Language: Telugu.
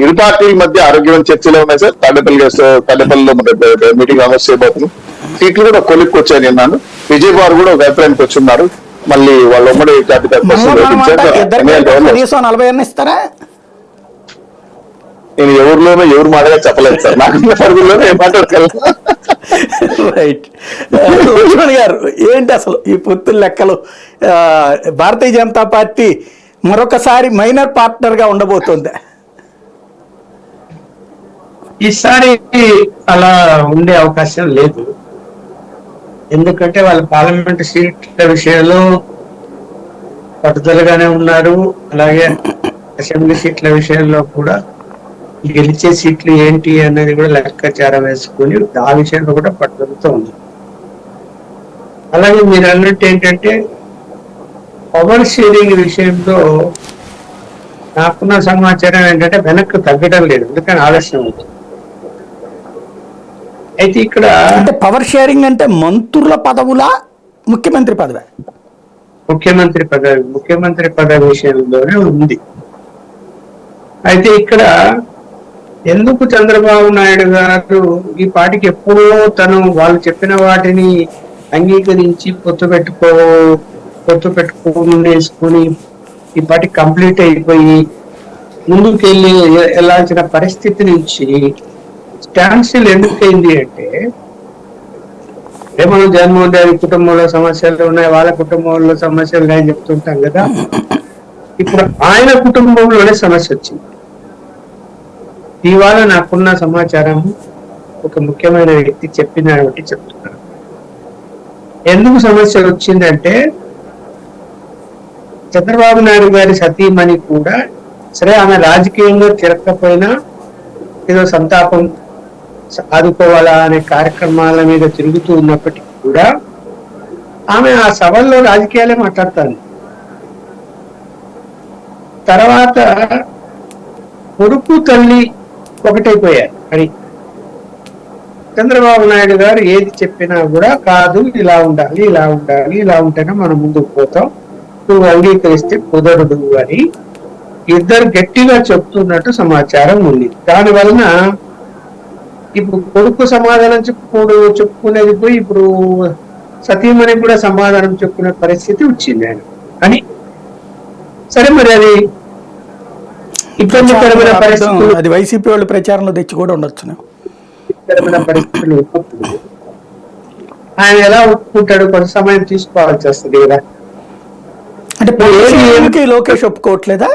ఇరు పార్టీల మధ్య ఆరోగ్యమైన చర్చలు ఉన్నాయి సార్. తాడేపల్లిలో మీటింగ్ అనౌన్స్ చేయబోతున్నాం. సీట్లు కూడా కొలిక్కి వచ్చాయని విన్నాను. విజయ్ బాబు కూడా ఒక అభిప్రాయానికి వచ్చి ఉన్నారు. మళ్ళీ వాళ్ళ ఉమ్మడి జాబితా ఇస్తారా? నేను ఎవరిలోనో ఎవరు మాటగా చెప్పలేదు సార్. నాకు పరుగుల్లోనే ఏం మాట్లాడగలను. రైట్. లక్ష్మణ్ గారు, ఏంటి అసలు ఈ పొత్తుల లెక్కలు? భారతీయ జనతా పార్టీ మరొకసారి మైనర్ పార్ట్నర్ గా ఉండబోతోంది. ఈసారి అలా ఉండే అవకాశం లేదు. ఎందుకంటే వాళ్ళ పార్లమెంట్ సీట్ల విషయంలో పట్టుదలగానే ఉన్నారు. అలాగే అసెంబ్లీ సీట్ల విషయంలో కూడా గెలిచే సీట్లు ఏంటి అనేది కూడా లెక్కాచారం వేసుకుని ఆ విషయంలో కూడా పట్టుదలతో ఉంది. అలాగే మీరు అన్నట్టు ఏంటంటే పవర్ షేరింగ్ విషయంలో నాకున్న సమాచారం ఏంటంటే వెనక్కి తగ్గడం లేదు, ఎందుకని ఆలస్యం అవుతుంది. అయితే ఇక్కడ అంటే పవర్ షేరింగ్ అంటే మంత్రుల పదవులా, ముఖ్యమంత్రి పదవి? ముఖ్యమంత్రి పదవి విషయంలోనే ఉంది. అయితే ఇక్కడ ఎందుకు చంద్రబాబు నాయుడు గారు ఈ పార్టీకి ఎప్పుడో వాళ్ళు చెప్పిన వాటిని అంగీకరించి పొత్తు పెట్టుకునేసుకుని ఈ పార్టీ కంప్లీట్ అయిపోయి ముందుకెళ్ళి వెళ్ళాల్సిన పరిస్థితి నుంచి స్టాండ్స్టిల్ ఎందుకైంది అంటే, మనం జగన్మోహన్ రెడ్డి కుటుంబంలో సమస్యలు ఉన్నాయి, వాళ్ళ కుటుంబంలో సమస్యలు ఉన్నాయని చెప్తుంటాం కదా. ఇప్పుడు ఆయన కుటుంబంలోనే సమస్య వచ్చింది. ఇవాళ నాకున్న సమాచారం ఒక ముఖ్యమైన వ్యక్తి చెప్పిన బట్టి చెప్తున్నారు. ఎందుకు సమస్య వచ్చిందంటే, చంద్రబాబు నాయుడు గారి సతీమణి కూడా సరే, ఆమె రాజకీయంగా తిరగకపోయినా ఏదో సంతాపం ఆదుకోవాలా అనే కార్యక్రమాల మీద తిరుగుతూ ఉన్నప్పటికీ కూడా ఆమె ఆ సభల్లో రాజకీయాలే మాట్లాడుతుంది. తర్వాత కొడుకు తల్లి ఒకటైపోయారు అని చంద్రబాబు నాయుడు గారు ఏది చెప్పినా కూడా కాదు, ఇలా ఉండాలి, ఇలా ఉండాలి, ఇలా ఉంటేనే మనం ముందుకు పోతాం, నువ్వు అంగీకరిస్తే కుదరదు అని ఇద్దరు గట్టిగా చెప్తున్నట్టు సమాచారం ఉంది. దాని వలన ఇప్పుడు కొడుకు సమాధానం చెప్పుకునేది పోయి ఇప్పుడు సతీమణి కూడా సమాధానం చెప్పుకునే పరిస్థితి వచ్చింది ఆయన అని. సరే, మరి అది ఇబ్బందికరమైన పరిస్థితులు, అది వైసీపీ వాళ్ళు ప్రచారంలో తెచ్చి కూడా ఉండొచ్చు. ఇబ్బందికరమైన పరిస్థితులు ఉన్నప్పుడు ఆయన ఎలా ఒప్పుకుంటాడు? కొంత సమయం తీసుకోవాల్సి వస్తుంది కదా. అంటే లోకేష్ ఒప్పుకోవట్లేదా?